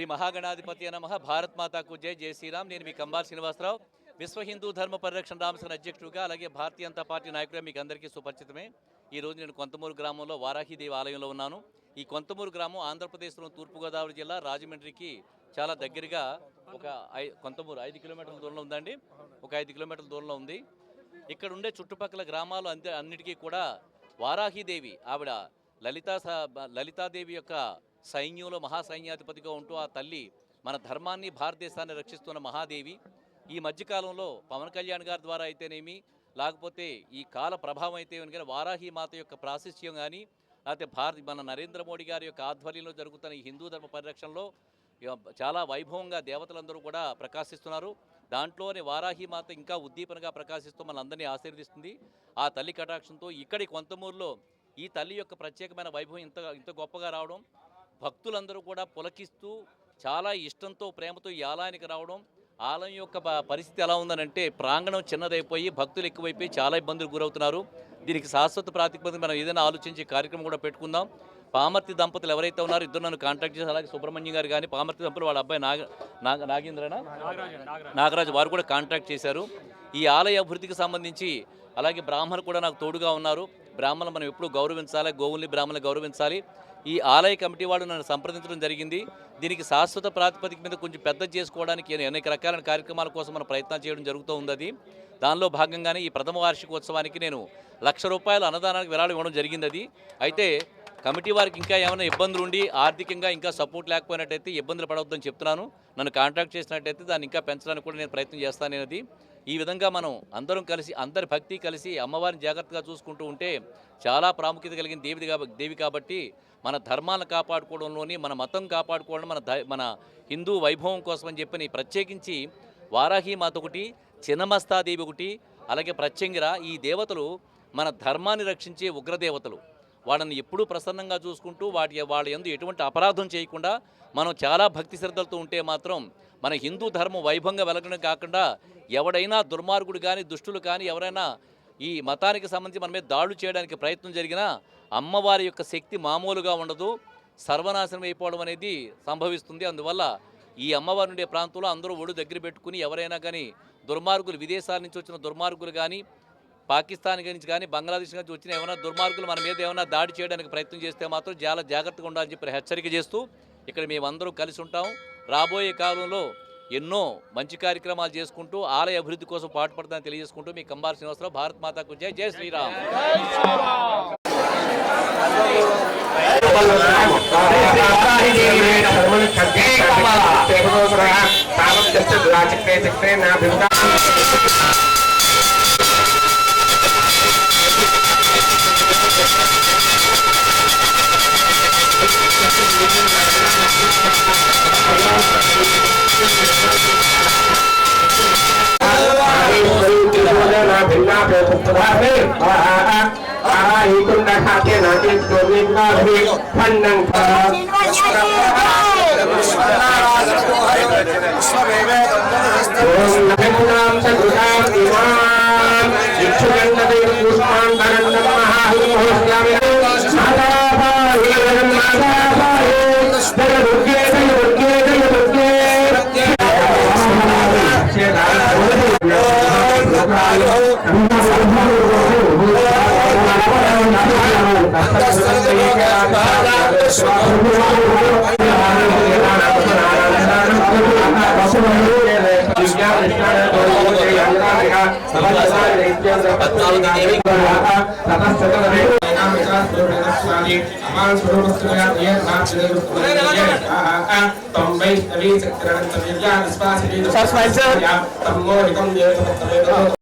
శ్రీ మహాగణాధిపతి నమః. భారత్ మాతాకు జై. జై శ్రీరామ్. నేను మీ కంబాల్ శ్రీనివాసరావు, విశ్వ హిందూ ధర్మ పరిరక్షణ రామసేన అధ్యక్షుడిగా, అలాగే భారతీయ జనతా పార్టీ నాయకుడిగా మీకు అందరికీ సుపరిచితమే. ఈరోజు నేను కొంతమూరు గ్రామంలో వారాహిదేవి ఆలయంలో ఉన్నాను. ఈ కొంతమూరు గ్రామం ఆంధ్రప్రదేశ్లో తూర్పుగోదావరి జిల్లా రాజమండ్రికి చాలా దగ్గరగా ఒక కొంతమూరు 5 కిలోమీటర్ల దూరంలో ఉందండి. ఒక 5 కిలోమీటర్ల దూరంలో ఉంది. ఇక్కడ ఉండే చుట్టుపక్కల గ్రామాలు అన్నిటికీ కూడా వారాహిదేవి ఆవిడ లలితాదేవి యొక్క సైన్యంలో మహాసైన్యాధిపతిగా ఉంటూ ఆ తల్లి మన ధర్మాన్ని భారతదేశాన్ని రక్షిస్తున్న మహాదేవి. ఈ మధ్యకాలంలో పవన్ కళ్యాణ్ గారి ద్వారా అయితేనేమి, లేకపోతే ఈ కాల ప్రభావం అయితే కానీ వారాహి మాత యొక్క ప్రాశస్త్యం కానీ, లేకపోతే మన నరేంద్ర మోడీ గారి యొక్క ఆధ్వర్యంలో జరుగుతున్న ఈ హిందూ ధర్మ పరిరక్షణలో చాలా వైభవంగా దేవతలందరూ కూడా ప్రకాశిస్తున్నారు. దాంట్లోనే వారాహి మాత ఇంకా ఉద్దీపనగా ప్రకాశిస్తూ మనందరినీ ఆశీర్వదిస్తుంది. ఆ తల్లి కటాక్షంతో ఇక్కడి కొంతమూరులో ఈ తల్లి యొక్క ప్రత్యేకమైన వైభవం ఇంత గొప్పగా రావడం, భక్తులందరూ కూడా పులకిస్తూ చాలా ఇష్టంతో ప్రేమతో ఈ ఆలయానికి రావడం. ఆలయం యొక్క పరిస్థితి ఎలా ఉందనంటే ప్రాంగణం చిన్నదైపోయి భక్తులు ఎక్కువైపోయి చాలా ఇబ్బందులు గురవుతున్నారు. దీనికి శాశ్వత ప్రాతిపదికన మనం ఏదైనా ఆలోచించి కార్యక్రమం కూడా పెట్టుకుందాం. పామర్తి దంపతులు ఎవరైతే ఉన్నారో ఇద్దరు నన్ను కాంటాక్ట్ చేసి, అలాగే సుబ్రహ్మణ్యం గారు కానీ, పామర్తి దంపతులు వాళ్ళ అబ్బాయి నాగరాజు వారు కూడా కాంటాక్ట్ చేశారు. ఈ ఆలయ అభివృద్ధికి సంబంధించి అలాగే బ్రాహ్మణులు కూడా నాకు తోడుగా ఉన్నారు. బ్రాహ్మణులు మనం ఎప్పుడు గౌరవించాలి, గోవుల్ని బ్రాహ్మణులు గౌరవించాలి. ఈ ఆలయ కమిటీ వాళ్ళు నన్ను సంప్రదించడం జరిగింది. దీనికి శాశ్వత ప్రాతిపదిక మీద కొంచెం పెద్ద చేసుకోవడానికి అనేక రకాలైన కార్యక్రమాల కోసం మనం ప్రయత్నం చేయడం జరుగుతూ ఉంది. దానిలో భాగంగానే ఈ ప్రథమ వార్షికోత్సవానికి నేను ₹1,00,000 అన్నదానానికి విరాళం ఇవ్వడం జరిగింది. అయితే కమిటీ వారికి ఇంకా ఏమైనా ఇబ్బందులు ఉండి ఆర్థికంగా ఇంకా సపోర్ట్ లేకపోయినట్టయితే ఇబ్బందులు పడవద్దని చెప్తున్నాను. నన్ను కాంటాక్ట్ చేసినట్టయితే దాన్ని ఇంకా పెంచడానికి కూడా నేను ప్రయత్నం చేస్తాననేది. ఈ విధంగా మనం అందరం కలిసి, అందరి భక్తి కలిసి అమ్మవారిని జాగ్రత్తగా చూసుకుంటూ ఉంటే చాలా ప్రాముఖ్యత కలిగిన దేవి కాబట్టి మన ధర్మాలను కాపాడుకోవడంలోని, మన మతం కాపాడుకోవడం, మన హిందూ వైభవం కోసం అని చెప్పని ప్రత్యేకించి వారాహి మాత ఒకటి, చిన్నమస్తాదేవి ఒకటి, అలాగే ప్రత్యంగిర, ఈ దేవతలు మన ధర్మాన్ని రక్షించే ఉగ్రదేవతలు. వాళ్ళని ఎప్పుడూ ప్రసన్నంగా చూసుకుంటూ వాళ్ళ యందు ఎటువంటి అపరాధం చేయకుండా మనం చాలా భక్తి శ్రద్ధలతో ఉంటే మాత్రం మన హిందూ ధర్మం వైభవంగా వెలగడం కాకుండా ఎవడైనా దుర్మార్గుడు కానీ, దుష్టులు కానీ ఎవరైనా ఈ మతానికి సంబంధించి మన మీద దాడులు చేయడానికి ప్రయత్నం జరిగినా అమ్మవారి యొక్క శక్తి మామూలుగా ఉండదు. సర్వనాశనం అయిపోవడం అనేది సంభవిస్తుంది. అందువల్ల ఈ అమ్మవారి ఉండే ప్రాంతంలో అందరూ ఒడు దగ్గర పెట్టుకుని ఎవరైనా కానీ దుర్మార్గులు, విదేశాల నుంచి వచ్చిన దుర్మార్గులు కానీ, పాకిస్తాన్ నుంచి కానీ, బంగ్లాదేశ్ నుంచి వచ్చిన ఏమైనా దుర్మార్గులు మన మీద ఏమైనా దాడి చేయడానికి ప్రయత్నం చేస్తే మాత్రం చాలా జాగ్రత్తగా ఉండాలని చెప్పి హెచ్చరిక చేస్తూ ఇక్కడ మేమందరూ కలిసి ఉంటాం. రాబోయే కాలంలో ఎన్నో మంచి కార్యక్రమాలు చేసుకుంటూ ఆలయ అభివృద్ధి కోసం పాటుపడతానని తెలియజేసుకుంటూ మీ కంబాల్ శ్రీనివాసరావు. భారత్ మాతాకు జై. జై శ్రీరామ్.